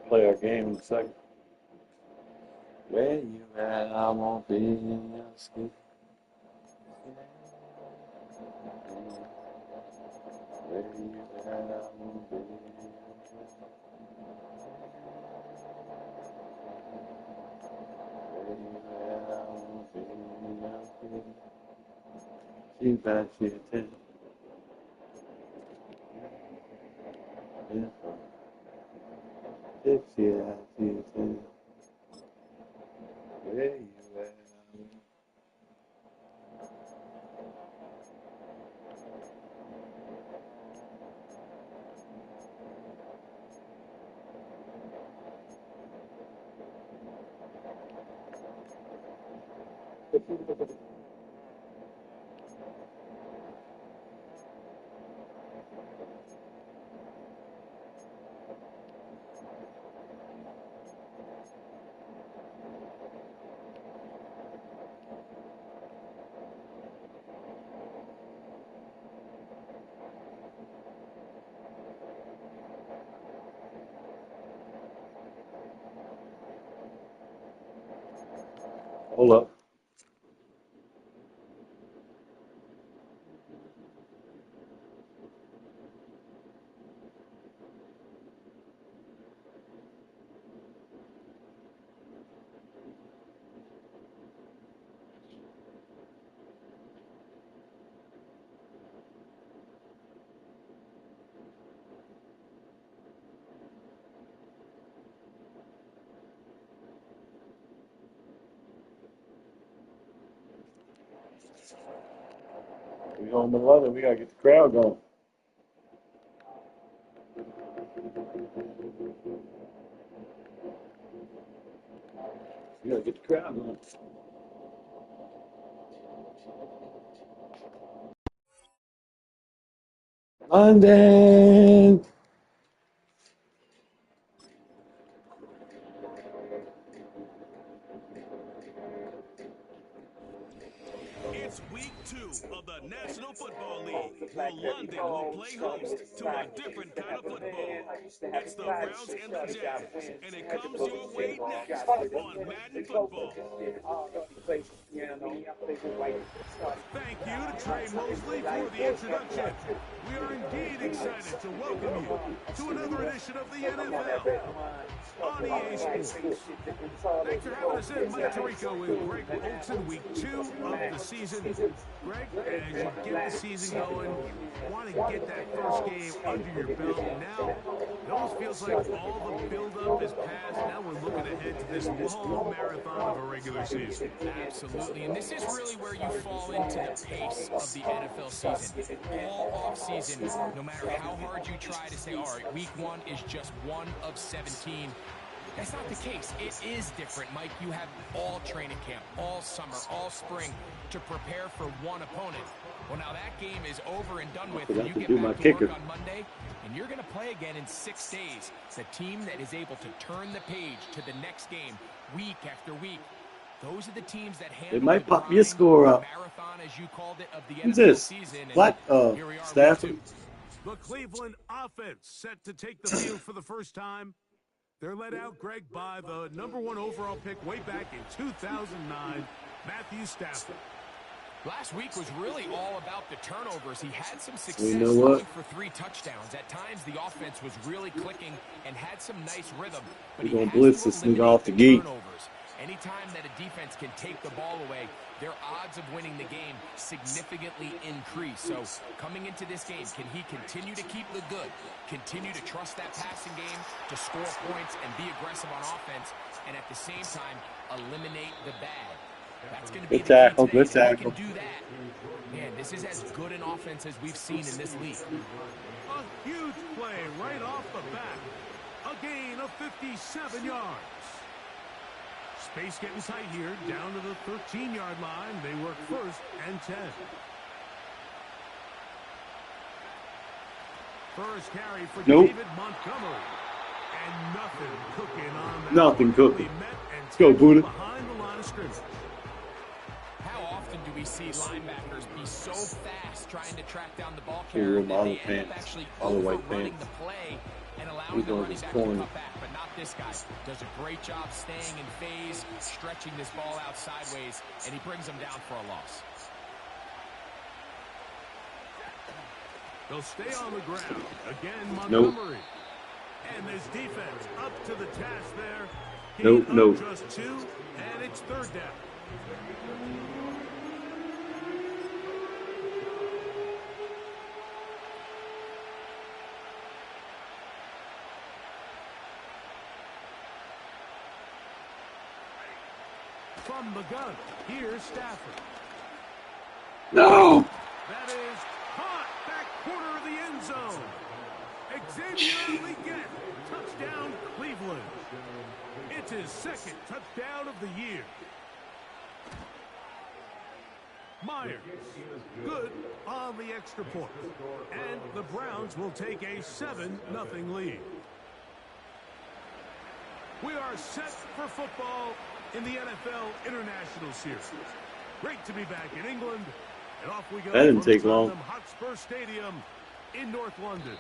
Play our game in a second. Where you at? I won't be in your skin. Where you at? I won't be in your skin. Where you at? I won't be in your skin. She bad, she a 10. If she had, she a 10. Where you at? Hold up. We home in London. We gotta get the crowd going. We gotta get the crowd going. London. It's week 2 of the National Football League, where London will play host to a different kind of football. It's the Browns and the Jags, and it comes your way next on Madden Football. Thank you to Trey Mosley for the introduction. We are indeed excited to welcome you to another edition of the NFL on EA Sports. Thanks for having us in, Mike Tirico and Greg Olson, week 2 of the season. Greg, as you get the season going, want to get that first game under your belt. Now, it almost feels like all the build-up is past. Now we're looking ahead to this long marathon of a regular season. Absolutely, and this is really where you fall into the pace of the NFL season. All offseason, no matter how hard you try to say, all right, week 1 is just 1 of 17. That's not the case. It is different, Mike. You have all training camp, all summer, all spring to prepare for one opponent. Well, now that game is over and done with, and you get back to work on Monday, and you're going to play again in 6 days. The team that is able to turn the page to the next game week after week. Those are the teams that handle it might pop your score up. Marathon, as you called it, of the Who's NFL this? season. Black Stafford. The Cleveland offense set to take the field for the first time. They're led out, Greg, by the #1 overall pick way back in 2009, Matthew Stafford. Last week was really all about the turnovers. He had some success going for 3 touchdowns. At times, the offense was really clicking and had some nice rhythm. But we're going to blitz this nigga off the gate. Anytime that a defense can take the ball away, their odds of winning the game significantly increase. So coming into this game, can he continue to keep the good, continue to trust that passing game to score points and be aggressive on offense, and at the same time, eliminate the bad? That's going to be good tackle, the key today. good tackle. If he can do that, man, this is as good an offense as we've seen in this league. A huge play right off the bat. A gain of 57 yards. Space getting tight here, down to the 13-yard line. They work 1st and 10. First carry for David Montgomery. And nothing cooking on that. Nothing cooking. Let's go, Buddha. Behind the line of scrimmage. How often do we see linebackers be so fast trying to track down the ball carrier that they end up actually overrunning the play and allowing the running back to cut back, but not this guy. Does a great job staying in phase, stretching this ball out sideways, and he brings him down for a loss. They'll stay on the ground. Again, Nope. Montgomery. And this defense up to the task there. Nope. Just 2, and it's 3rd down. From the gun, here's Stafford. No. That is caught back corner of the end zone. Xavier Legette, touchdown Cleveland. It's his 2nd touchdown of the year. Myers, good on the extra point. And the Browns will take a 7-0 lead. We are set for football in the NFL International Series. Great to be back in England. And off we go. That didn't take long. Hotspur Stadium in North London.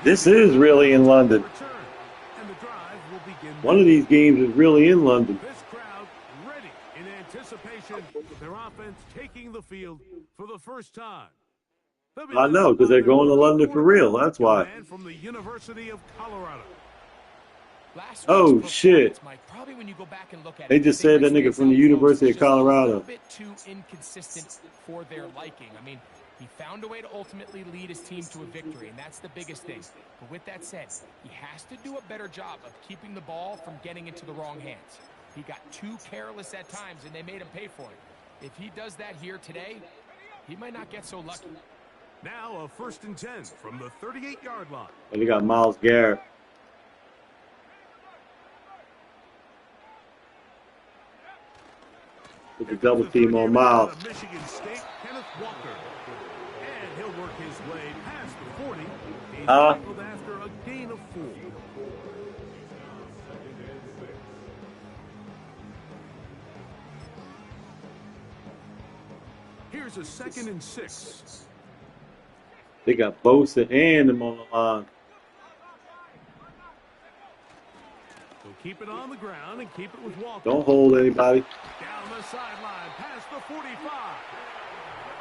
This is really in London. And the drive will begin. One of these games is really in London. This crowd ready in anticipation of their offense taking the field for the first time. I know, because they're going to London for real. That's why. From the University of Colorado. Oh, shit. Probably when you go back and look at They just said that nigga from the University of Colorado. A bit too inconsistent for their liking. I mean, he found a way to ultimately lead his team to a victory, and that's the biggest thing. But with that said, he has to do a better job of keeping the ball from getting into the wrong hands. He got too careless at times, and they made him pay for it. If he does that here today, he might not get so lucky. Now a 1st and 10 from the 38-yard line. And they got Myles Garrett. With the double team on Miles. Michigan State, Kenneth Walker. And he'll work his way past the 40. He's tackled after a gain of 4. Here's a 2nd and 6. They got Bosa and them on the line. So keep it on the ground and keep it with Walker. Don't hold anybody. Down the sideline, past the 45.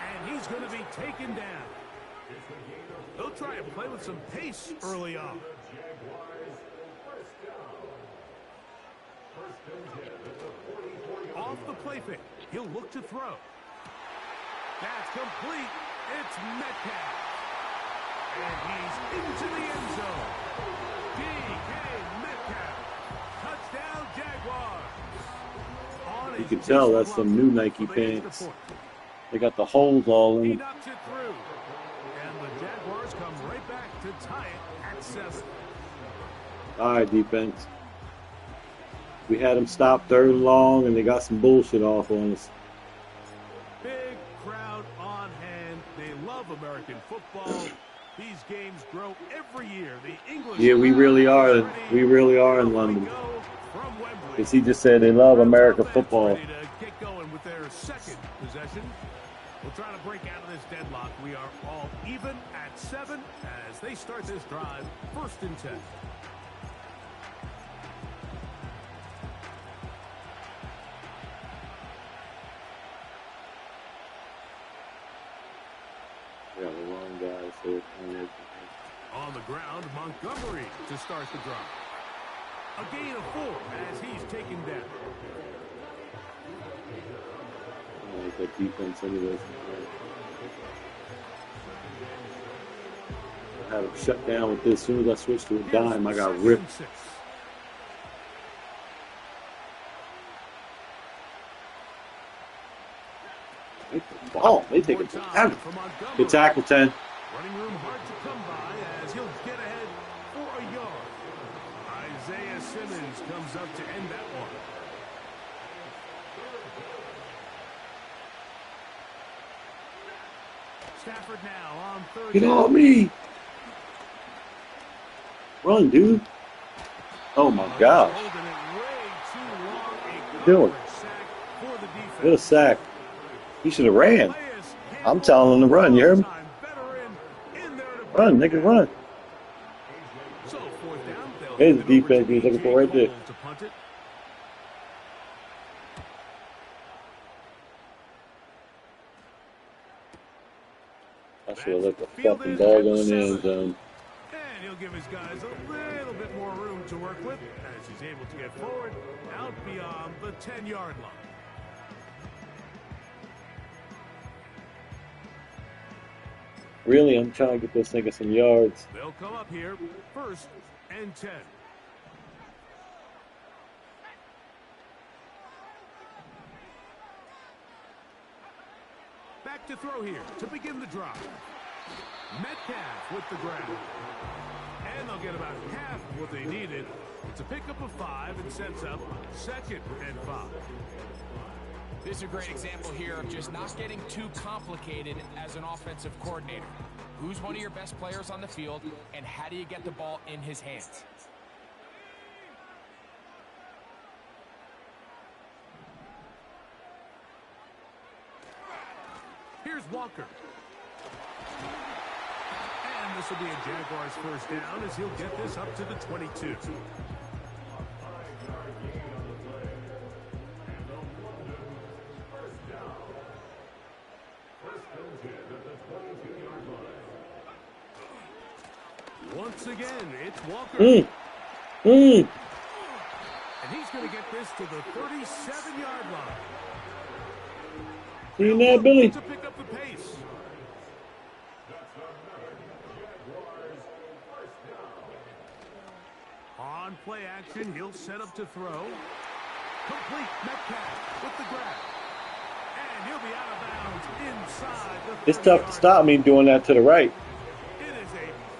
And he's going to be taken down. They'll try and play with some pace early on. Off the play fake, he'll look to throw. That's complete. It's Metcalf. And he's into the end zone. DK Metcalf. Touchdown, Jaguars. You can tell that's some new Nike pants. They got the holes all in He them. knocks it through. And the Jaguars come right back to tie it at 7. All right, defense. We had them stop 3rd and long, and they got some bullshit off on us. Big crowd on hand. They love American football. These games grow every year. The English. Yeah, we really are. We really are in London. As he just said, they love American football. Ready to get going with their 2nd possession. We'll try to break out of this deadlock. We are all even at 7 as they start this drive. 1st and 10. Yeah, the wrong guy. So on the ground, Montgomery to start the drive. A gain of 4 as he's taken down. I like that defense anyways. I had him shut down with this. As soon as I switched to a dime, I got ripped. Oh, they take it down. Good tackle, 10. Running room hard to come by as he'll get ahead for a yard. Isaiah Simmons comes up to end that one. Stafford now on 3rd. Get on me. Run, dude. Oh, my God. What are you doing? Get a sack. He should have ran. I'm telling him to run. You heard me? Run, nigga, run. So 4th down. They'll There's hand the it over to defense he's looking A.J. for right there. Cole to punt it. I should have let the Field fucking is ball at go in the 7. end zone. And he'll give his guys a little bit more room to work with as he's able to get forward out beyond the 10-yard line. Really, I'm trying to get this nigga some yards. They'll come up here, 1st and 10. Back to throw here to begin the drive. Metcalf with the grab. And they'll get about half of what they needed. It's a pickup of 5 and sets up 2nd and 5. This is a great example here of just not getting too complicated as an offensive coordinator. Who's one of your best players on the field, and how do you get the ball in his hands? Here's Walker. And this will be a Jaguars 1st down as he'll get this up to the 22. Once again, it's Walker. And he's going to get this to the 37-yard line. See that, Billy? To pick up the pace. On play action, he'll set up to throw. Complete. Metcalf with the grab. And he'll be out of bounds inside the 30-yard line. It's tough to stop me doing that to the right.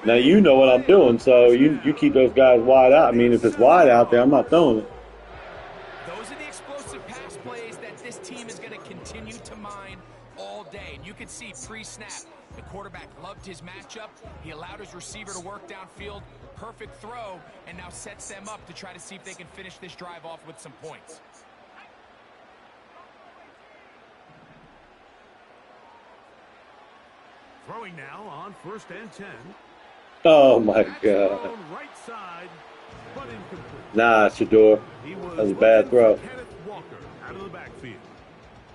Now you know what I'm doing, so you keep those guys wide out. I mean, if it's wide out there, I'm not throwing it. Those are the explosive pass plays that this team is going to continue to mine all day. And you can see pre-snap, the quarterback loved his matchup. He allowed his receiver to work downfield. Perfect throw, and now sets them up to try to see if they can finish this drive off with some points. Throwing now on 1st and 10. Oh my God. Right side, but incomplete. Nah, Shador. That was a bad throw. Kenneth Walker out of the backfield.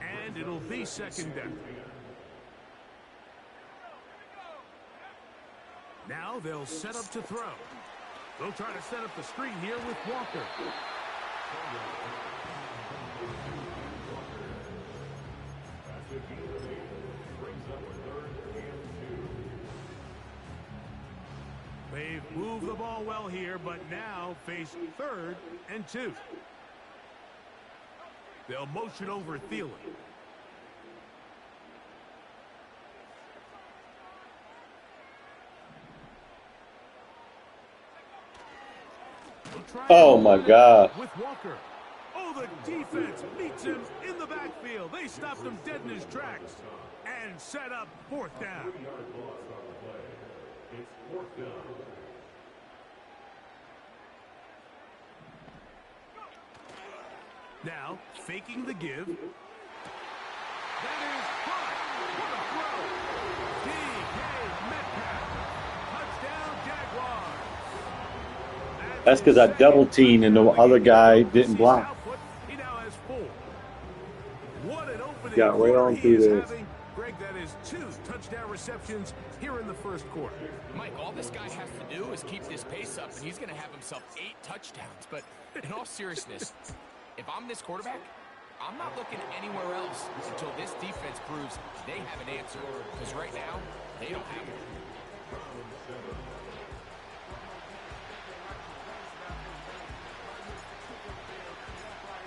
And it'll be 2nd down. Now they'll set up to throw. They'll try to set up the screen here with Walker. They've moved the ball well here, but now face 3rd and 2. They'll motion over Thielen. Oh my God. With Walker. Oh, the defense meets him in the backfield. They stopped him dead in his tracks and set up 4th down. It's 4th down. Now, faking the give. That is hot. What a throw. D.K. Metcalf. Touchdown, Jaguars. That's because I double teamed and the other guy didn't block. He now has 4. What an opening. Got right on through there. Greg, that is 2 touchdown receptions here in the 1st quarter. Mike, all this guy has to do is keep this pace up, and he's going to have himself 8 touchdowns. But in all seriousness, if I'm this quarterback, I'm not looking anywhere else until this defense proves they have an answer. Because right now, they don't have one.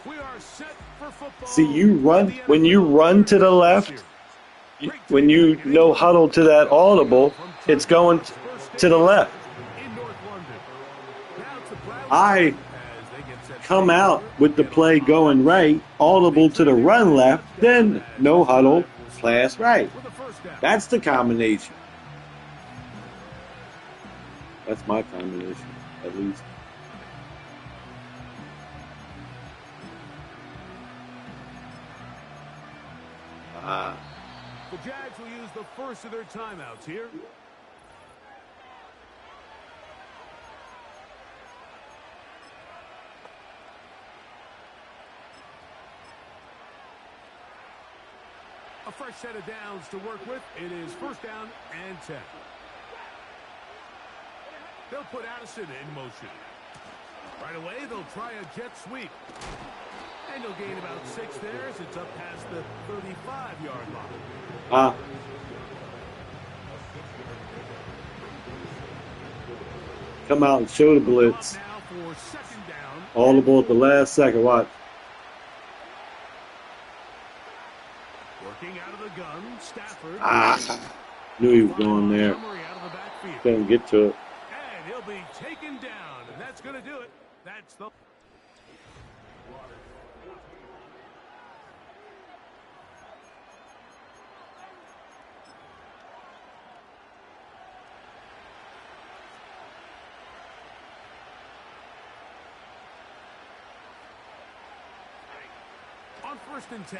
We are set for football. See, when you run to the left, when you no huddle to that audible, it's going to the left. I come out with the play going right, audible to the run left, then no huddle, pass right. That's the combination. That's my combination, at least. The Jags will use the first of their timeouts here. A fresh set of downs to work with. It is first down and 10. They'll put Addison in motion. Right away, they'll try a jet sweep. And they'll gain about 6 there as it's up past the 35-yard line. Come out and show the blitz. Audible at the last second. Watch. Working out of the gun, Stafford. Knew he was going there. Couldn't get to it. And he'll be taken down, and that's going to do it. That's the... On first and 10,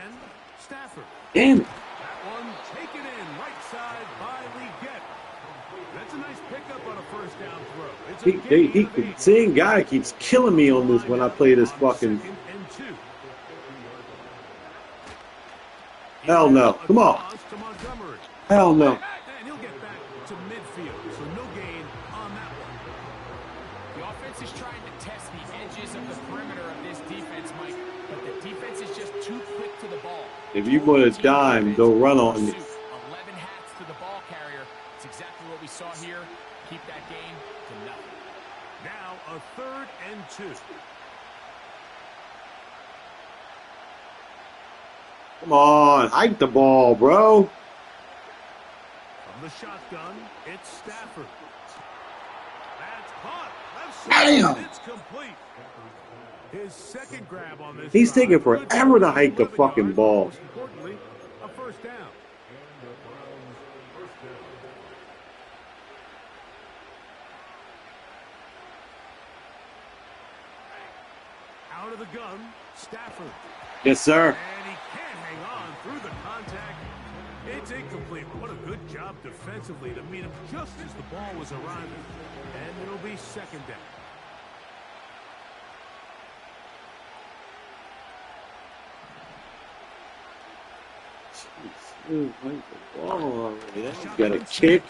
Stafford. Damn it. That one taken in right side by Leggett. That's a nice pickup on a first down throw. The same guy keeps killing me on this when I play this fucking... Hell no. Come on. Hell no. And he'll get back to midfield, so no gain on that one. The offense is trying to test the edges of the perimeter of this defense, Mike, but the defense is just too quick to the ball. If you put a dime, they'll run on you. 11 hats to the ball carrier. It's exactly what we saw here. Keep that game to nothing. Now a third and 2. Come on, hike the ball, bro. From the shotgun, it's Stafford. That's caught. Damn. It's complete. His second grab on this. He's taking forever to hike the fucking ball. Most importantly, a first down. Out of the gun, Stafford. Yes, sir. And he can't hang on through the contact. It's incomplete. What a good job defensively to meet him just as the ball was arriving. And it'll be second down. Jeez, hike the ball already. He's got a kick.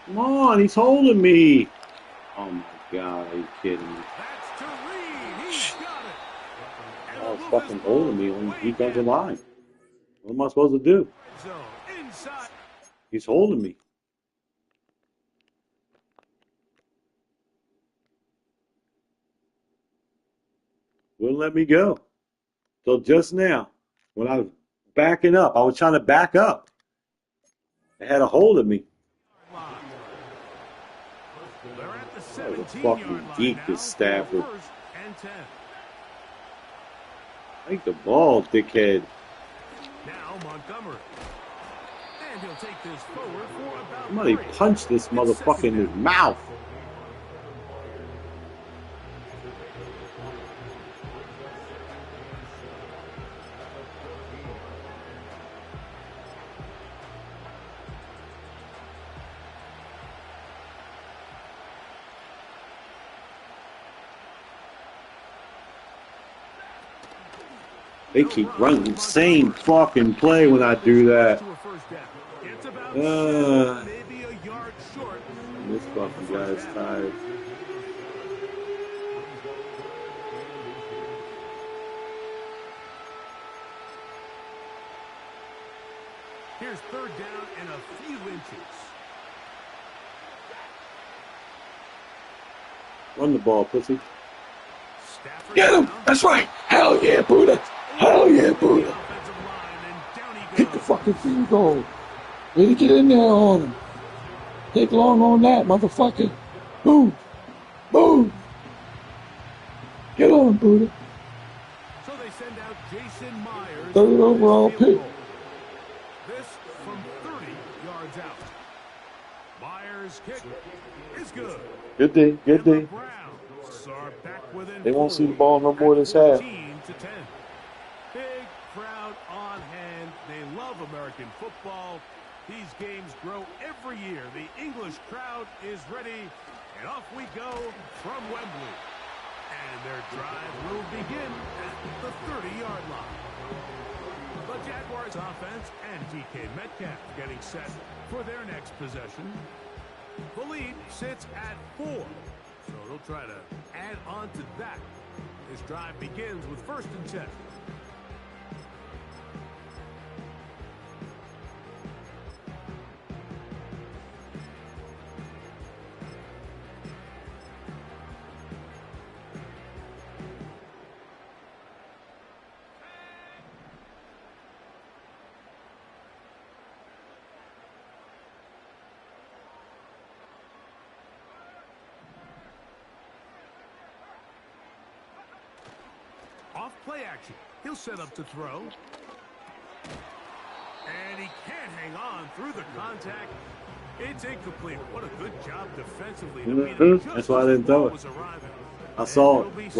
Come on, he's holding me. Oh my God, are you kidding me? That's to Reed. He's got it. Oh, he's fucking holding me on the defensive line. What am I supposed to do? Inside. He's holding me. Wouldn't let me go. So just now, when I was backing up, I was trying to back up. It had a hold of me. That was fucking geek, this Stafford. Take the ball, dickhead. Now Montgomery. And he'll take this forward for about Somebody punched this motherfucker in his mouth. They keep running the same fucking play when I do that. This fucking guy's tired. Here's third down and a few inches. Run the ball, pussy. Stafford Get him! That's right! Hell yeah, Buddha! Hell yeah, Buddha! Kick the fucking field goal. Really get in there on him. Take long on that, motherfucker. Boom! Boom! Get on, Buddha. So they send out Jason Myers. Third overall pick. This from 30 yards out. Myers' kick is good. Good day, good day. They won't see the ball no more this half. Big crowd on hand. They love American football. These games grow every year. The English crowd is ready. And off we go from Wembley. And their drive will begin at the 30-yard line. The Jaguars offense and DK Metcalf getting set for their next possession. The lead sits at 4, so they'll try to add on to that. This drive begins with 1st and 10. Off play action. He'll set up to throw. And he can't hang on through the contact. It's incomplete. What a good job defensively to beat him just That's why I didn't as the ball throw it. was arriving. I saw it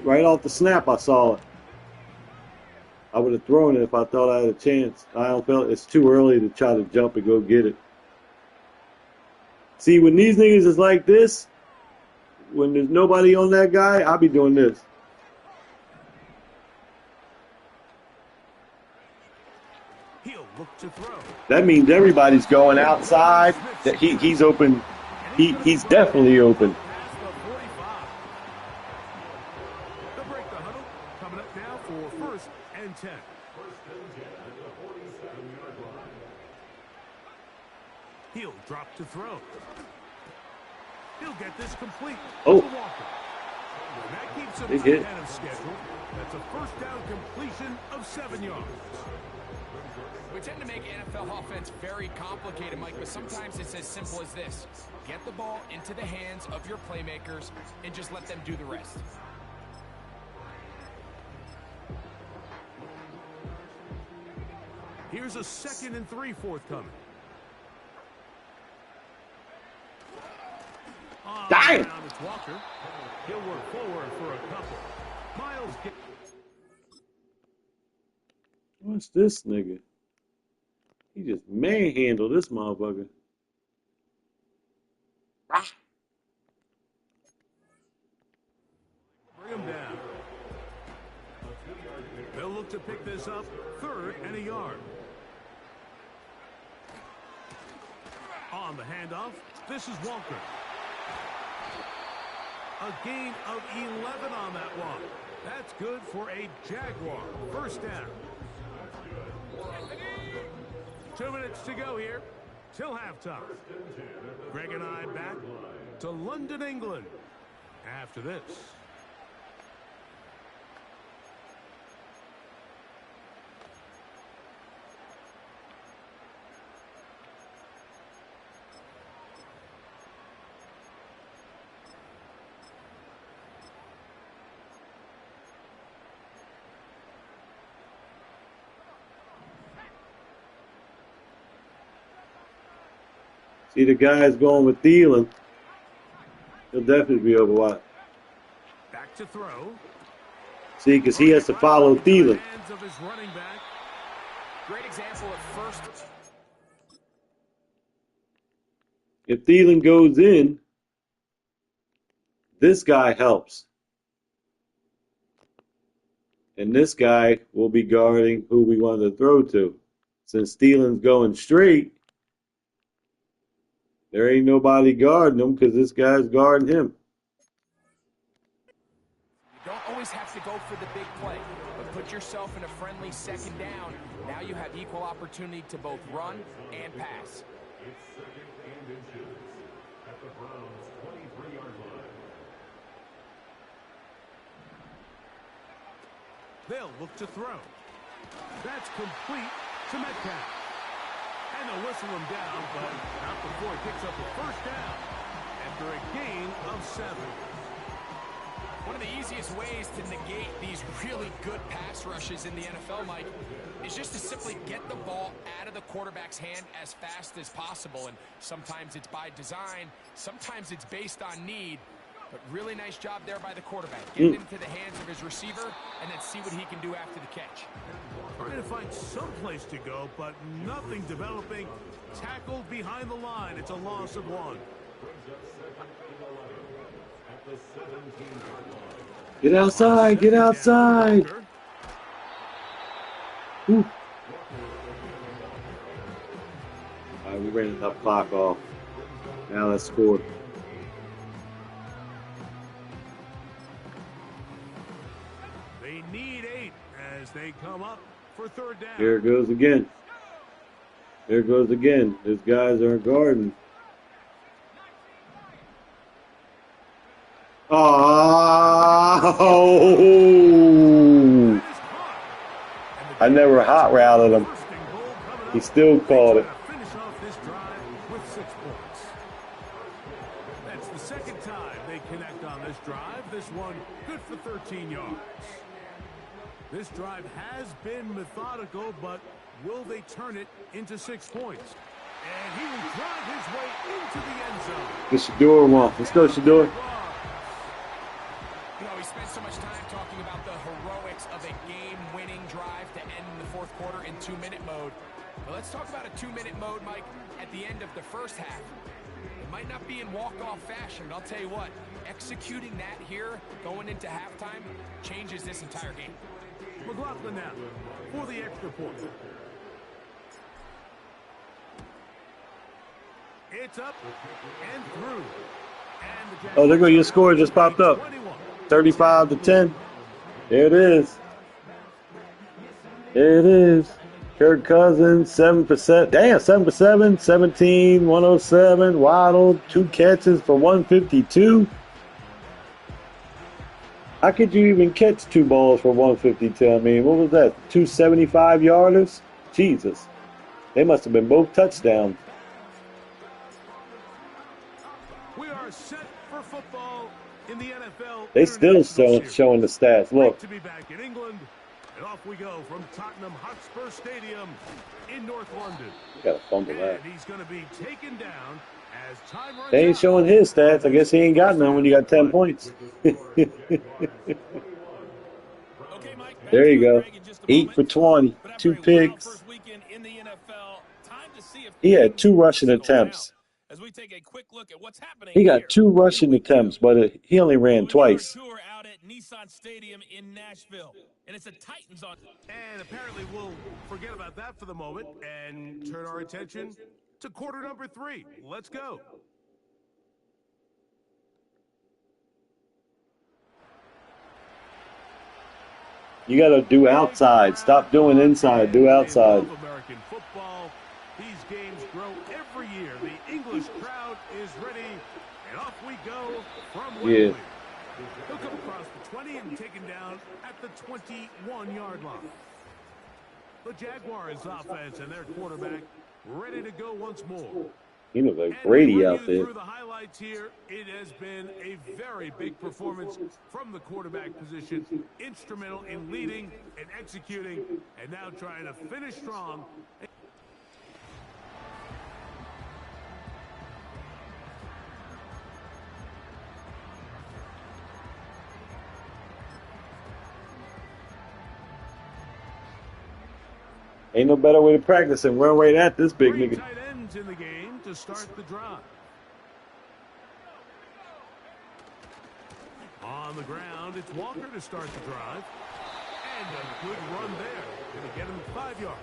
right off the snap. I saw it. I would have thrown it if I thought I had a chance. I don't feel it's too early to try to jump and go get it. See, when these niggas is like this, when there's nobody on that guy, I'll be doing this. He'll look to throw. That means everybody's going outside. That he's open. He's definitely open. Past the 45. They'll break the huddle. Coming up now for 1st and 10. He'll drop to throw. He'll get this complete. Oh. To Walker. And that keeps him Big hit. ahead of schedule. That's a 1st down completion of 7 yards. We tend to make NFL offense very complicated, Mike, but sometimes it's as simple as this. Get the ball into the hands of your playmakers and just let them do the rest. Here's a 2nd and 3 forthcoming. Damn! It's Walker. He'll work forward for a couple. Miles. What's this nigga? He just manhandled this motherfucker. Bring him down. They'll look to pick this up 3rd and a yard. On the handoff, this is Walker. A gain of 11 on that one. That's good for a Jaguar. 1st down. 2 minutes to go here till halftime. Greg and I back to London, England after this. See, the guy's going with Thielen. He'll definitely be overwatched. Back to throw. See, because he has to follow Thielen. Hands of his running back. Great example at first. If Thielen goes in, this guy helps. And this guy will be guarding who we want to throw to. Since Thielen's going straight, there ain't nobody guarding him because this guy's guarding him. You don't always have to go for the big play, but put yourself in a friendly 2nd down. Now you have equal opportunity to both run and pass. It's 2nd and inches at the Browns' 23-yard line. They'll look to throw. That's complete to Metcalf. And they'll whistle him down, but not before he picks up a 1st down after a gain of 7. One of the easiest ways to negate these really good pass rushes in the NFL, Mike, is just to simply get the ball out of the quarterback's hand as fast as possible. And sometimes it's by design, sometimes it's based on need. But really nice job there by the quarterback. Get it into the hands of his receiver and then see what he can do after the catch. Trying to find some place to go, but nothing developing. Tackled behind the line. It's a loss of 1. Get outside, get outside. Whew. All right, we ran enough clock off. Now let's score. They need 8 as they come up for third down. Here it goes again. There it goes again. These guys are guarding. Oh! I never hot routed him. He still called it. Finish off this drive with 6 points. That's the second time they connect on this drive. This one good for 13 yards. This drive has been methodical, but will they turn it into 6 points? And he will drive his way into the end zone. Get Shador one. Let's go, Shador. You know, we spent so much time talking about the heroics of a game-winning drive to end the fourth quarter in 2-minute mode. But let's talk about a 2-minute mode, Mike, at the end of the first half. It might not be in walk-off fashion, but I'll tell you what, executing that here, going into halftime, changes this entire game. McLaughlin now for the extra point. It's up and through. And Oh, there go your score just popped up. 35-10. There it is. There it is. Kirk Cousins, 7%. Damn, 7 for 7, 17, 107. Waddle, 2 catches for 152. How could you even catch 2 balls for 152? I mean, what was that? 2 75-yarders? Jesus. They must have been both touchdowns. We are set for football in the NFL. They still showing the stats. Look. Great to be back in England. And off we go from Tottenham Hotspur Stadium in North London. You gotta fumble that. And he's going to be taken down as time runs They ain't out. showing his stats. I guess he ain't got none when you got 10 points. Okay, Mike, There you go. Greg in just a 8 moment. for 20. But 2 after a wild picks. first weekend in the NFL, time to see if He had 2 rushing attempts. as we take a quick look at what's happening He here got 2 in rushing week 2. attempts, but he only ran twice. Tour out at Nissan Stadium in Nashville, and it's the Titans on. And apparently we'll forget about that for the moment and turn our attention to quarter number 3. Let's go. You got to do outside. Stop doing inside. Do outside. They love American football. These games grow every year. The English crowd is ready, and off we go from Wembley. Yeah. He'll come across the 20 and taken down at the 21-yard line. The Jaguars offense and their quarterback ready to go once more. He looks like Brady out there. Through the highlights here, it has been a very big performance from the quarterback position, instrumental in leading and executing, and now trying to finish strong. Ain't no better way to practice than run right at this big 3 nigga. tight ends in the game to start the drive. On the ground, it's Walker to start the drive. And a good run there. Going to get him 5 yards.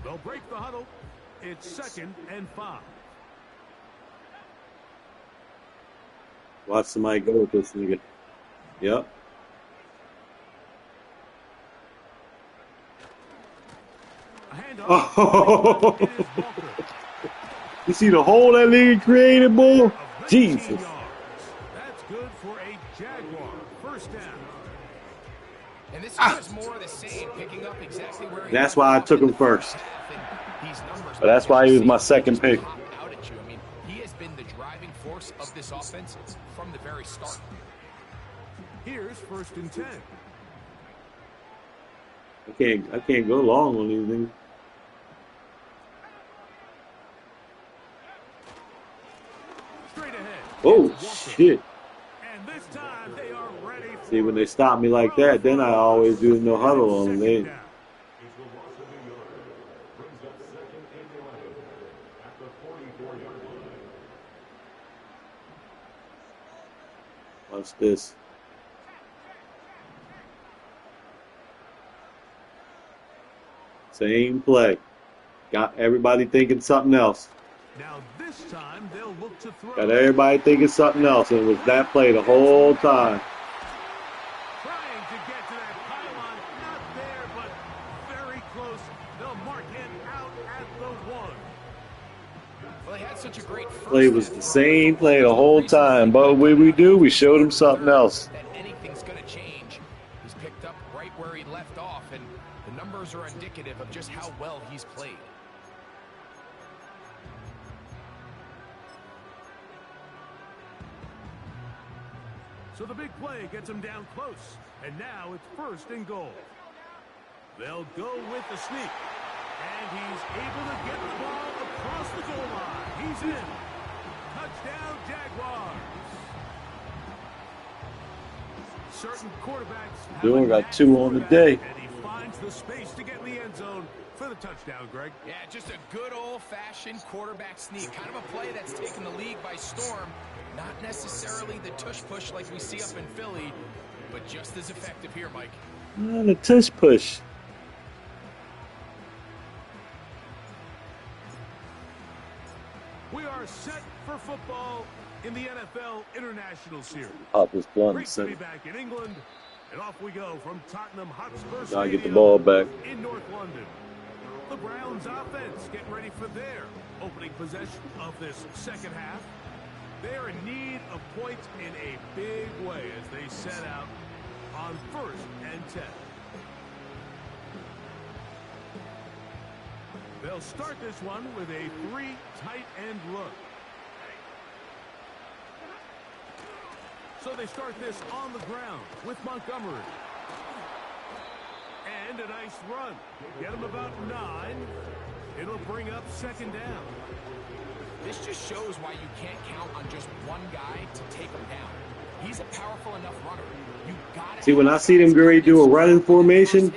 They'll break the huddle. It's 2nd and 5. Watch somebody go with this nigga. Yep. A handoff. Oh. It is Walker. You see the hole that nigga created, boy? Of 19 Jesus. yards. That's good for a Jaguar. First down. And this is just more of the same, picking up exactly where he That's left why I off took in him the first. half, and these numbers But that's why he was my second pick. pop out at you. I mean, he has been the driving force of this offense from the very start. Here's 1st and 10. I can't go long on these things. Straight ahead. Oh It's Walker. shit. And this time they are ready for See, when they stop me like that, then I always do no huddle on them. They, What's this? Same play. Got everybody thinking something else. Now this time they'll look to throw. Got everybody thinking something else, and it was that play the whole time. Trying to get to that pylon, not there, but very close. They'll mark him out at the 1. Well, they had such a great first Play was the same play the whole time, but what we do, we showed him something else. That anything's going to change. He's picked up right where he left off, and the numbers are indicative of just how well he's played. So the big play gets him down close, and now it's 1st and goal. They'll go with the sneak, and he's able to get the ball across the goal line. He's in. Touchdown, Jaguars. Certain quarterbacks Doing got 2 on the day. and he finds the space to get in the end zone for the touchdown, Greg. Yeah, just a good old-fashioned quarterback sneak. Kind of a play that's taken the league by storm. Not necessarily the tush-push like we see up in Philly, but just as effective here, Mike. The tush push. We are set for football in the NFL International Series. Pop this blunt Great to be center. back in England, and off we go from Tottenham Hotspur Now I get the Stadium ball back. in North London. The Browns offense getting ready for their opening possession of this second half. They're in need of points in a big way as they set out on 1st and 10. They'll start this one with a 3 tight end look. So they start this on the ground with Montgomery. And a nice run. Get him about 9. It'll bring up 2nd down. This just shows why you can't count on just one guy to take him down. He's a powerful enough runner. You gotta See, when I see them Gary do a running formation,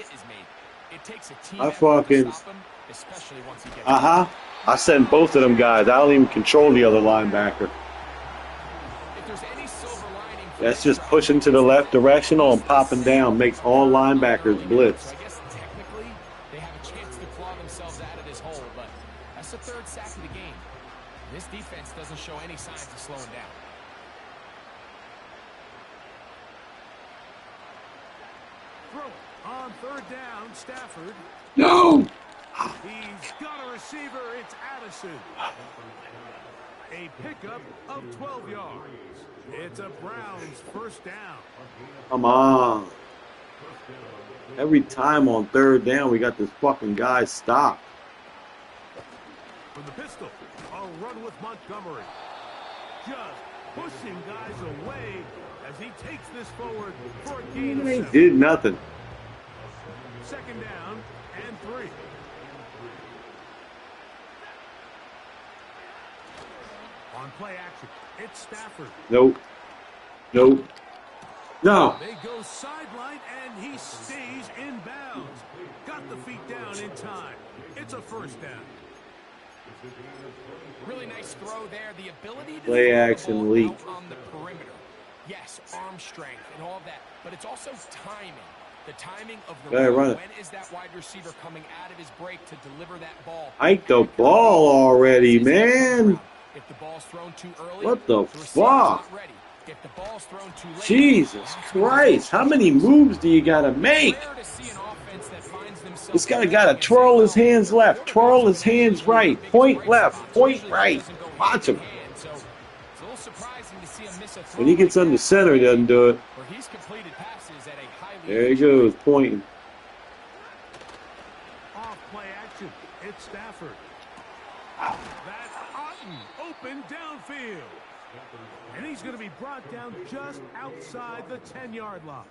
it takes a team I effort to fucking, stop him, especially once he gets I send both of them guys. I don't even control the other linebacker. If there's any silver lining for That's this just pushing to the left directional and popping down. Makes all linebackers blitz. So I guess technically they have a chance to claw themselves out of this hole, but that's the 3rd sack of the game. This defense doesn't show any signs of slowing down. Throw on 3rd down, Stafford. No! He's got a receiver. It's Addison. A pickup of 12 yards. It's a Browns 1st down. Come on. Every time on 3rd down, we got this fucking guy stopped. From the pistol, a run with Montgomery. Just pushing guys away as he takes this forward for a gain of He 7. did nothing. 2nd down and 3. On play action, it's Stafford. Nope. Nope. No. They go sideline, and he stays in bounds. Got the feet down in time. It's a 1st down. Really nice throw there. The ability to Play throw the action ball leak. out on the perimeter. Yes, arm strength and all of that, but it's also timing. The timing of the Yeah, run. run it. When is that wide receiver coming out of his break to deliver that ball? Hike the ball already, man. If the ball's thrown too early, What the receiver's fuck? not ready. If the ball's thrown too late, Jesus that's Christ. How many moves do you got to make? rare to see an offense that finds themselves This guy got to twirl his hands left, twirl his hands right, point left, point right. Watch him. So it's a little surprising to see him miss a throw When he gets like under that, center, he doesn't do it. where he's completed passes at a highly There he goes, pointing. Off play action, it's Stafford. That's Otten, open downfield. And he's going to be brought down just outside the 10-yard line.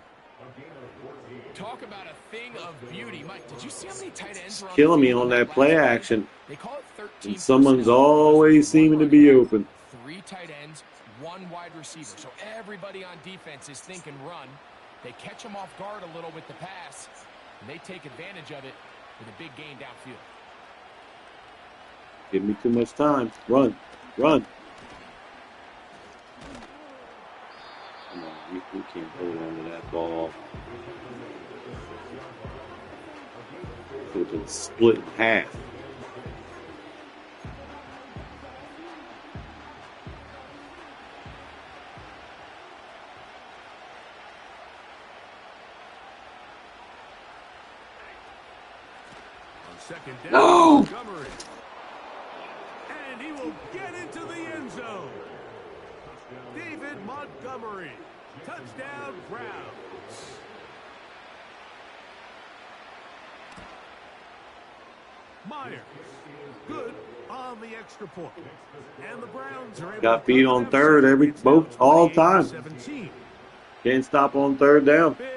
Talk about a thing of beauty. Mike, did you see how many tight ends were on Killing the me field on that that play last play? action. They call it 13 And someone's personnel. always seeming to be open. 3 tight ends, 1 wide receiver. So everybody on defense is thinking run. They catch him off guard a little with the pass, and they take advantage of it with a big gain downfield. Give me too much time. Run. Run. Come on, We can't hold on to that ball. Could have been split in half. Second down, No! Montgomery. And he will get into the end zone. David Montgomery. Touchdown, Browns. Myers. Good on the extra point. And the Browns are able Got to beat cover on them, third so every it's now all the time. 28-17. Can't stop on third down. Big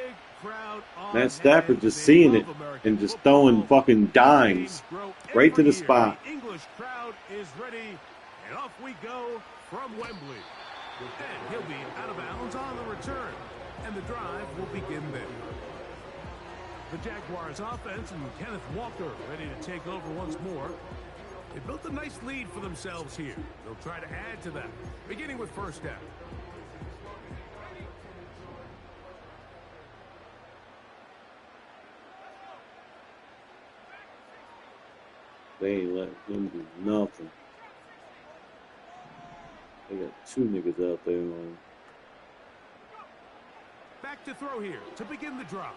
crowd on Matt Stafford hand. just They seeing love it American and just football. throwing fucking These dimes games grow right to every the year. spot. The English crowd is ready, and off we go from Wembley. And he'll be out of bounds on the return, and the drive will begin there. The Jaguars offense and Kenneth Walker ready to take over once more. They built a nice lead for themselves here. They'll try to add to that, beginning with first down. They ain't letting him do nothing. They got two niggas out there on. Back to throw here to begin the drive.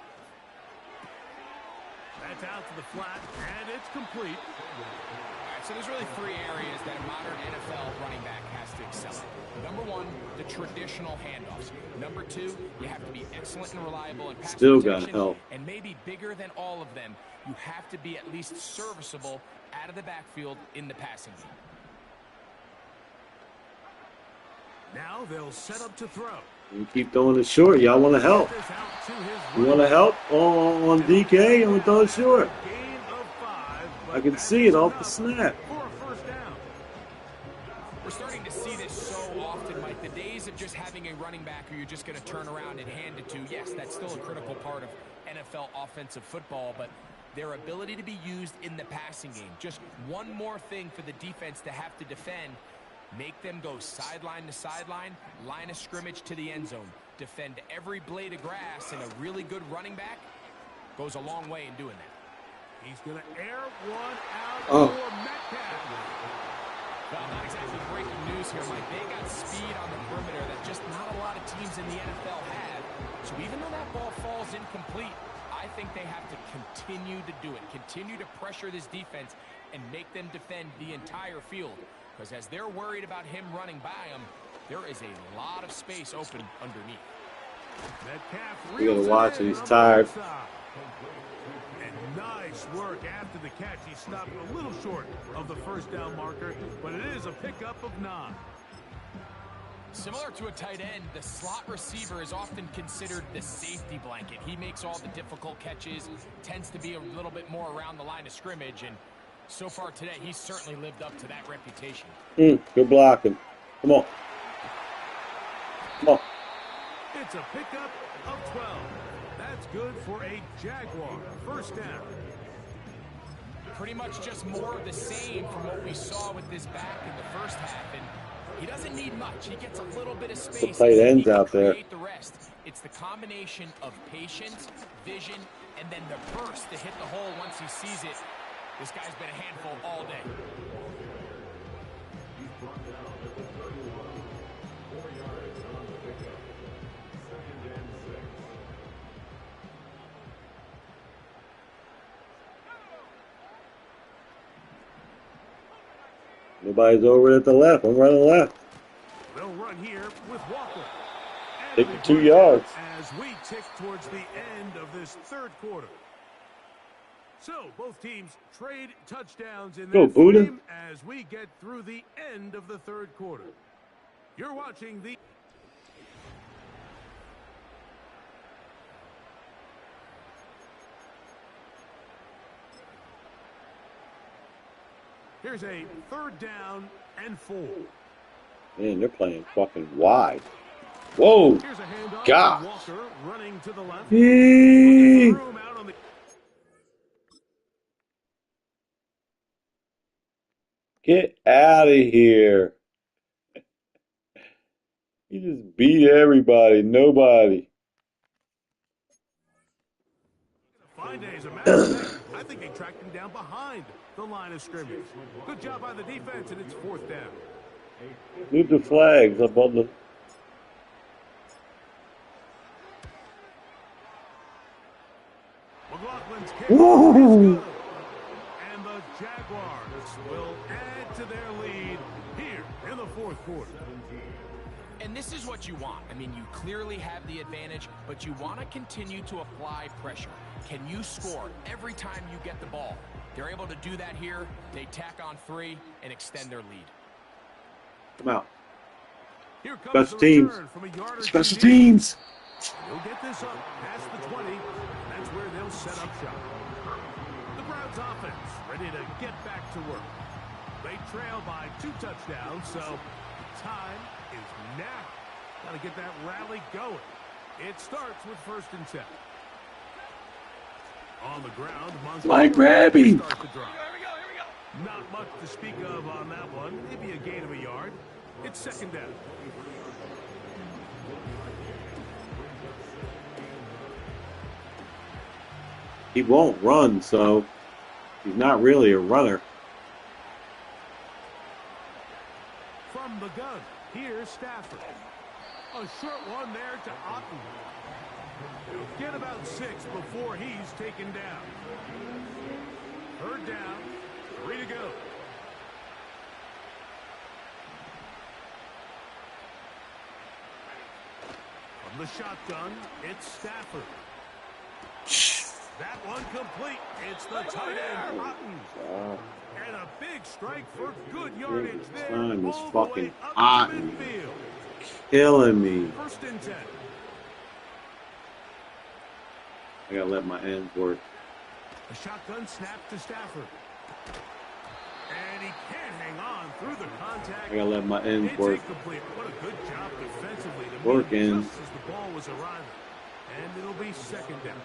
That's out to the flat, and it's complete. All right, so there's really three areas that a modern NFL running back has to excel at. Number one, the traditional handoffs. Number two, you have to be excellent and reliable in pass Still got protection. help. And maybe bigger than all of them, you have to be at least serviceable out of the backfield in the passing game. Now they'll set up to throw. You keep throwing it short. Y'all want to help. This out to his You right. want to help on DK? I'm going to throw it short. Gain of 5, but I can that see is it off the enough snap. for a first down. We're starting to see this so often, Mike. The days of just having a running back who you're just going to turn around and hand it to, yes, that's still a critical part of NFL offensive football, but their ability to be used in the passing game, just one more thing for the defense to have to defend, make them go sideline to sideline, line of scrimmage to the end zone, defend every blade of grass, and a really good running back goes a long way in doing that. He's going to air one out Oh. for Metcalf. Well, not exactly breaking news here, Mike. They got speed on the perimeter that just not a lot of teams in the NFL have. So even though that ball falls incomplete, I think they have to continue to do it, continue to pressure this defense and make them defend the entire field. Because as they're worried about him running by them, there is a lot of space open underneath. Metcalf You reels gotta watch it. in He's on the tired. right side. And nice work after the catch. He stopped a little short of the first down marker, but it is a pickup of 9. Similar to a tight end, the slot receiver is often considered the safety blanket. He makes all the difficult catches, tends to be a little bit more around the line of scrimmage, and so far today, he's certainly lived up to that reputation. Good blocking. Come on. Come on. It's a pickup of 12. That's good for a Jaguar first down. Pretty much just more of the same from what we saw with this back in the first half, and he doesn't need much. He gets a little bit of space. tight ends he can out there. create the rest. It's the combination of patience, vision, and then the burst to hit the hole once he sees it. This guy's been a handful all day. Nobody's over at the left. I'm running left. They'll run here with Walker. And Take we the 2 bring yards. as we tick towards the end of this third quarter. So both teams trade touchdowns in Go, their Buddha. frame as we get through the end of the third quarter. You're watching the Here's a third down and 4. Man, they're playing fucking wide. Whoa. Here's a handoff to Gosh. Walker running to the left. Yee. Room out on the Get out of here. He just beat everybody. Nobody. Fine day, as a matter of fact. I think they tracked him down behind the line of scrimmage. Good job by the defense, and it's 4th down. Move the flags up on the. McLaughlin's kick is good. And the Jaguars will add to their lead here in the 4th quarter. And this is what you want. I mean, you clearly have the advantage, but you want to continue to apply pressure. Can you score every time you get the ball? They're able to do that here. They tack on 3 and extend their lead. Come out. Here comes Special the teams. return from a yard or Special two deep. teams. They'll get this up past the 20, and that's where they'll set up shop. The Browns offense ready to get back to work. They trail by 2 touchdowns, so time is now. Got to get that rally going. It starts with 1st and 10. On the ground, Mike Rabby. starts the drive. Not much to speak of on that one. Maybe a gain of a yard. It's 2nd down. He won't run, so he's not really a runner. From the gun, here's Stafford. A short one there to Otten. He'll get about 6 before he's taken down. 3rd down, 3 to go. From the shotgun, it's Stafford. That one complete. It's the tight end, Otten. And a big strike for good yardage there. Time is all the fucking way up hot. the midfield. Killing me. 1st and 10. I gotta let my ends work. A shotgun snap to Stafford. And he can't hang on through the contact. I gotta let my ends It's work. incomplete. What a good job defensively to meet Working. just as the ball was arriving. And it'll be 2nd down.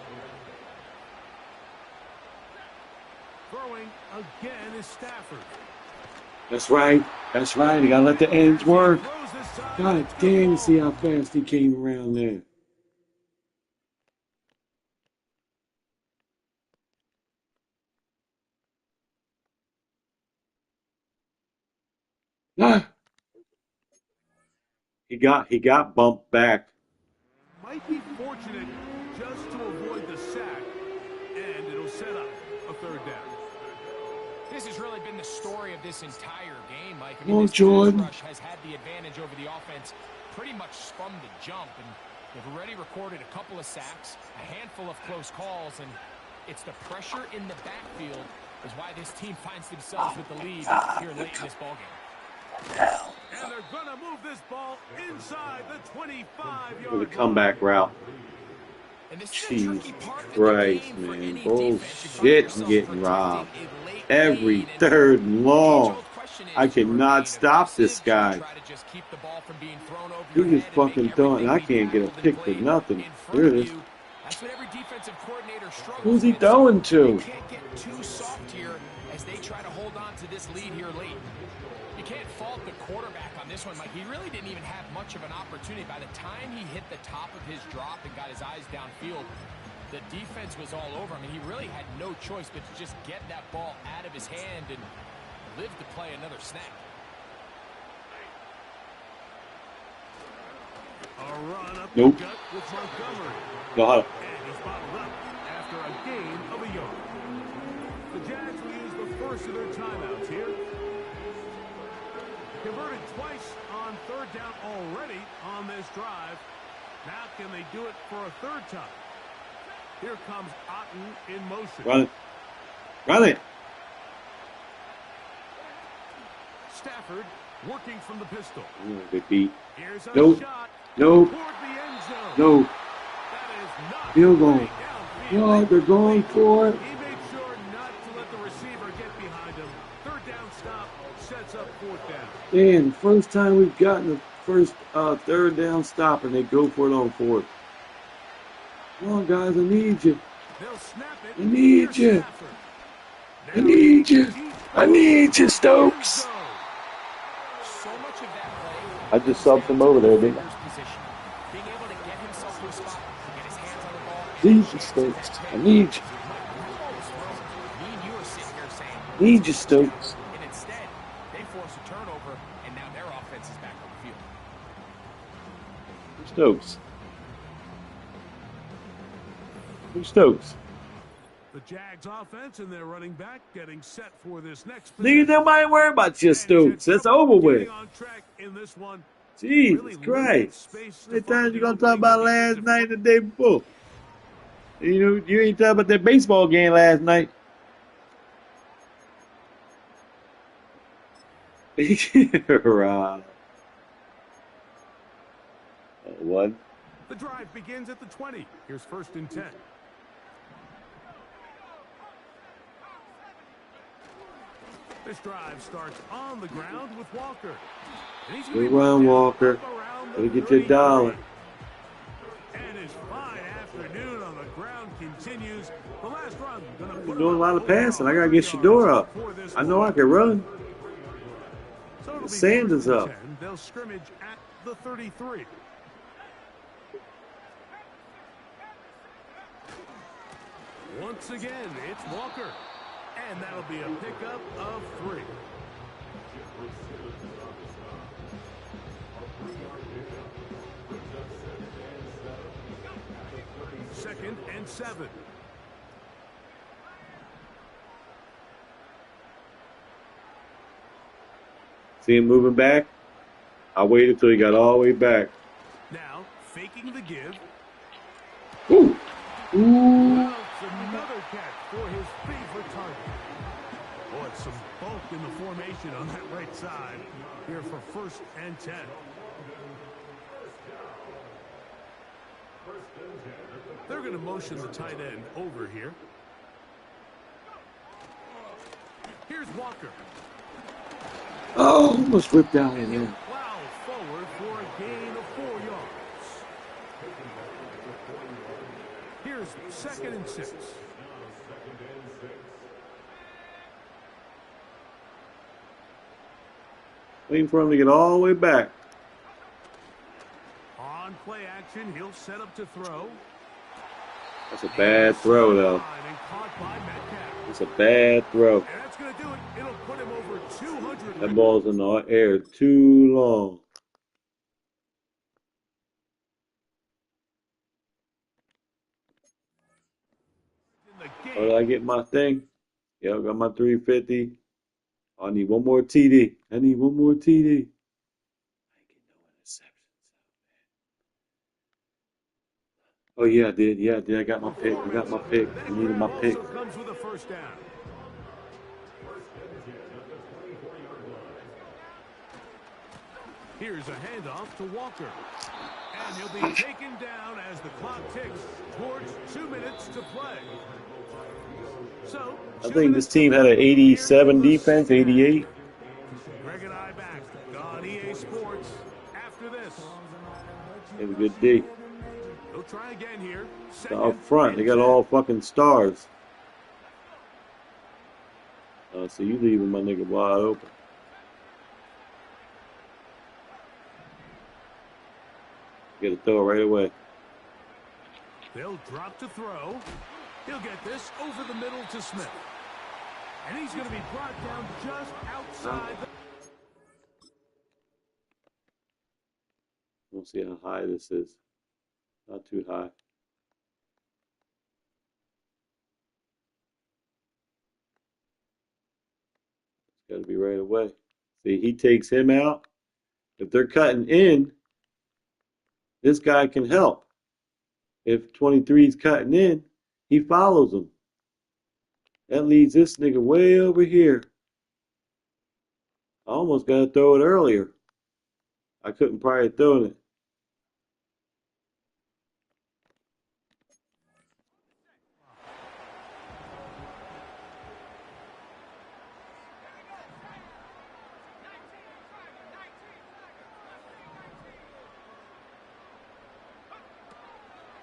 Throwing again is Stafford. That's right. That's right. You gotta let the ends work. Throws this time. God damn, see how fast he came around there. Ah. He got bumped back. Might be fortunate just to avoid the sack. And it'll set up a 3rd down. This has really been the story of this entire game, Mike. I Come on, this pass Jordan. rush has had the advantage over the offense pretty much from the jump, and they've already recorded a couple of sacks, a handful of close calls, and it's the pressure in the backfield is why this team finds themselves with the lead here late in this ballgame. And they're going to move this ball inside the 25-yard With a comeback route. And this is the tricky Jesus part of the Christ, game for man. any defense. You find Bullshit, I'm yourself getting protecting robbed. a late Every lead, and 3rd and long. age-old question is, I do you cannot remain stop this aggressive? Do you guy. try to just keep the ball from being thrown over He your just head and make fucking throwing. I everything can't be get a tackled and pick for played nothing. in front There of it is. you? That's what every defensive coordinator struggles Who's he with. throwing to? You can't get too soft here as they try to hold on to this lead here late. You can't fault the quarterback on this one, Mike. He really didn't even have much of an opportunity. By the time he hit the top of his drop and got his eyes downfield, the defense was all over him, and he really had no choice but to just get that ball out of his hand and live to play another snap. A run up Nope. the gut with Montgomery. Go ahead. And he's bottled up after a gain of a yard. The Jags will use the first of their timeouts here. Converted twice on 3rd down already on this drive. Now can they do it for a 3rd time? Here comes Otten in motion. Run it. Run it. Stafford working from the pistol. Good beat. Here's a Nope. shot Nope. toward the end zone. No. That is not Field goal. way downfield. No, they're going for it. He made sure not to let the receiver get behind him. 3rd down stop sets up 4th down. Dan, first time we've gotten the first 3rd down stop, and they go for it on 4th. Come on, guys, I need you. They'll snap it. I need Here's you. Stafford. I need you. I need you, Stokes. So much of that play. I just subbed him over there, didn't I? Need you, Stokes. I need you. Me and you are sitting here saying, Need you, Stokes. and instead, they force a turnover, and now their offense is back on the field. Stokes. Who's Stokes? The Jags offense and their running back getting set for this next Nigga, nobody worry about your Stokes. That's over with. On track in this one. Jesus Christ. How many times you gonna talk about last night and the day before? You know, you ain't talking about that baseball game last night. Right. What? The drive begins at the 20. Here's 1st and 10. This drive starts on the ground with Walker. And he's Good run, Walker. Gotta get your dollar. And his fine afternoon on the ground continues. The last run gonna You're doing a lot of passing. I gotta get Shador up. I know I can run. So Sanders up. They'll scrimmage at the 33. Once again, it's Walker. And that'll be a pickup of 3. Second and 7. See him moving back? I waited till he got all the way back. Now, faking the give. Ooh. Well, another catch for his favorite target. Boy, some bulk in the formation on that right side here for 1st and 10. They're going to motion the tight end over here. Here's Walker. Oh, almost whipped down in there. Plow forward for a gain of 4 yards. Here's 2nd and 6. Waiting for him to get all the way back. On play action, he'll set up to throw. That's a bad throw, though. And caught by Metcalf. It's a bad throw. And that's going to do it. It'll put him over 200. That ball's in the air too long. Oh, did I get my thing? Yeah, I got my 350. I need one more TD. I need one more TD. I ain't getting no interceptions. Oh, yeah, I did. Yeah, I did. I got my pick. I got my pick. I needed my pick. Also comes with a 1st down. Here's a handoff to Walker. And he'll be taken down as the clock ticks towards 2 minutes to play. So, I think this team had an 87 defense, 88. Greg and I back on EA Sports after this. They have a good D. They'll try again here. So up front, they got all fucking stars. So you leaving my nigga wide open. Get a throw right away. They'll drop to throw. He'll get this over the middle to Smith. And he's going to be brought down just outside the... We'll see how high this is. Not too high. It's got to be right away. See, he takes him out. If they're cutting in, this guy can help. If 23 is cutting in, he follows him. That leads this nigga way over here. I almost got to throw it earlier. I couldn't probably throw it.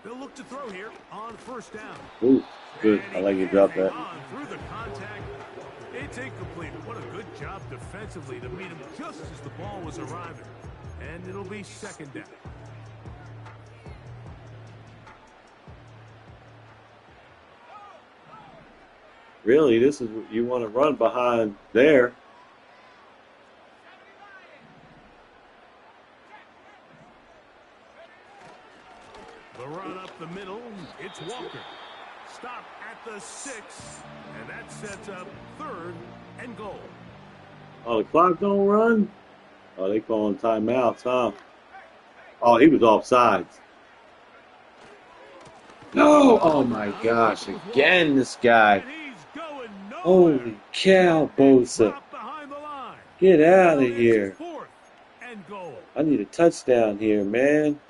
They'll look to throw here on 1st down. Ooh, good. I like you drop that. Through the contact. It's incomplete. What a good job defensively to meet him just as the ball was arriving. And it'll be 2nd down. Really, this is what you want to run behind there. The run up the middle, it's Walker. Stop at the 6, and that sets up 3rd and goal. Oh, the clock don't run? Oh, they calling timeouts, huh? Oh, he was offsides. No! Oh my gosh, again this guy. And he's going nowhere. Holy cow, Bosa. Dropped behind the line. Get out of It's here. 4th and goal. I need a touchdown here, man.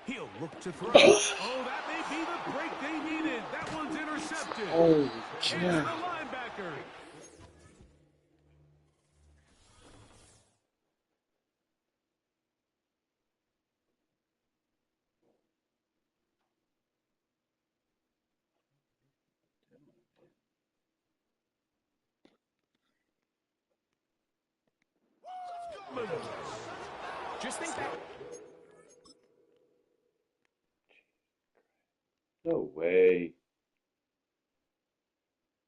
He'll look to throw. Oh, that may be the break they needed. That one's intercepted. Holy It's the cow. linebacker. Just think back. No way.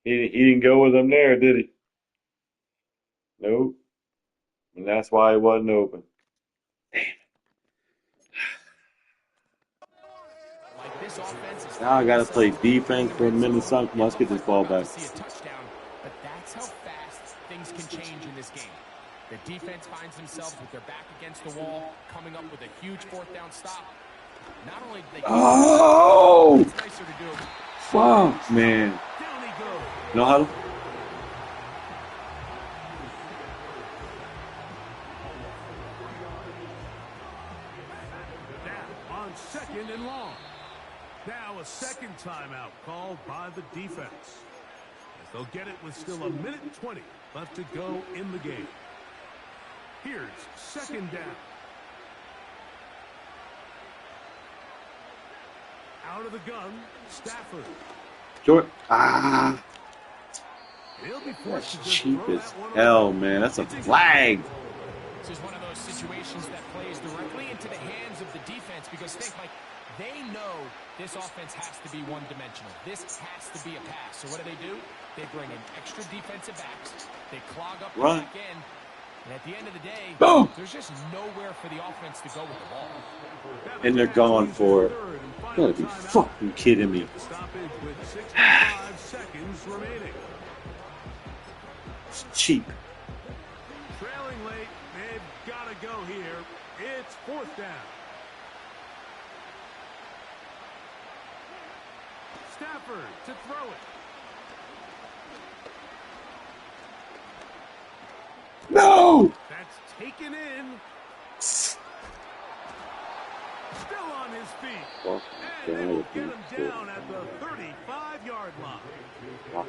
He didn't go with them there, did he? Nope. And that's why he wasn't open. Like this offense is Now I got to play defense for a minute, son. Let's get this ball back. see a touchdown, but that's how fast things can change in this game. The defense finds themselves with their back against the wall, coming up with a huge 4th down stop. Not only do they Oh! it's nicer to do. Fuck, man. Down he goes. No huddle? Now on 2nd and long. Now a second timeout called by the defense. As they'll get it with still a minute and 20 left to go in the game. Here's 2nd down. Out of the gun, Stafford. Short. Ah. He'll be forced to That's just cheap throw as that one hell, away. man. That's a It's flag. This is one of those situations that plays directly into the hands of the defense because think, like, they know this offense has to be one-dimensional. This has to be a pass. So what do? They bring in extra defensive backs. They clog up the Right. back end. And at the end of the day, Boom. there's just nowhere for the offense to go with the ball. And they're gone for it. You gotta be fucking kidding me. Stoppage with 65 seconds remaining. It's cheap. Trailing late, they've got to go here. It's 4th down. Stafford to throw it. No! That's taken in. Still on his feet. Fuck, And they will get him God, down at the 35-yard line.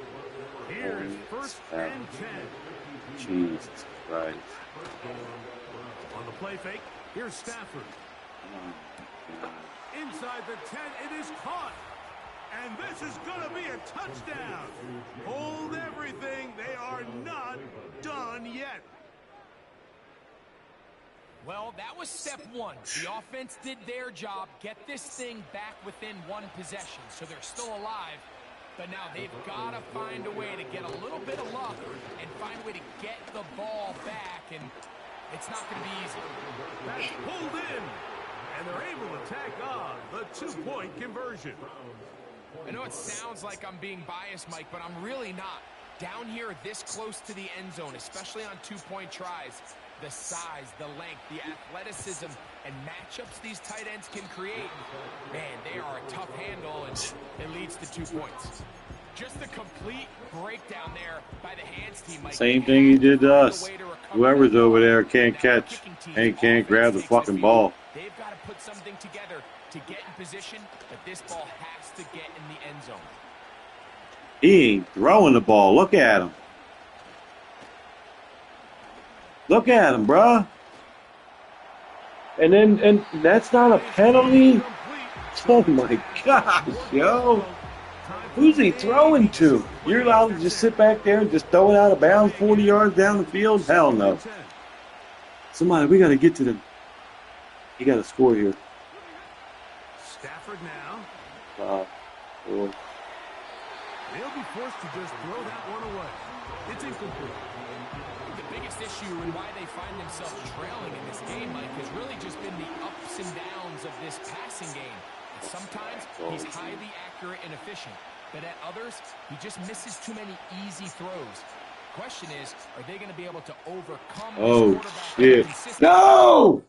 Here's 1st and 10. Jesus Christ. On the play fake, here's Stafford. Inside the 10, it is caught. And this is going to be a touchdown. Hold everything. They are not done yet. Well, that was step one. The offense did their job, get this thing back within one possession, so they're still alive. But now they've got to find a way to get a little bit of luck and find a way to get the ball back, and it's not going to be easy. That's pulled in. And they're able to tack on the 2-point conversion. I know it sounds like I'm being biased, Mike, but I'm really not. Down here this close to the end zone, especially on 2-point tries, the size, the length, the athleticism, and matchups these tight ends can create, man, they are a tough handle, and it leads to 2 points. Just a complete breakdown there by the hands team, Mike. Same thing he did to us. Whoever's over there can't catch and can't grab the fucking ball. They've got to put something together to get in position, but this ball has to get in the end zone. He ain't throwing the ball. Look at him. Look at him, bruh. And that's not a penalty? Oh my gosh, yo. Who's he throwing to? You're allowed to just sit back there and just throw it out of bounds 40 yards down the field? Hell no. Somebody, we got to get to them. You got to score here. Stafford now. Oh. They'll be forced to just throw that one away. It's incomplete. The biggest issue and why they find themselves trailing in this game, Mike, has really just been the ups and downs of this passing game. And sometimes he's highly accurate and efficient, but at others, he just misses too many easy throws. Question is, are they going to be able to overcome this quarterback? Shit. No!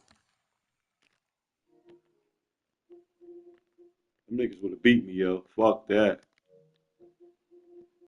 Them niggas would have beat me, yo. Fuck that.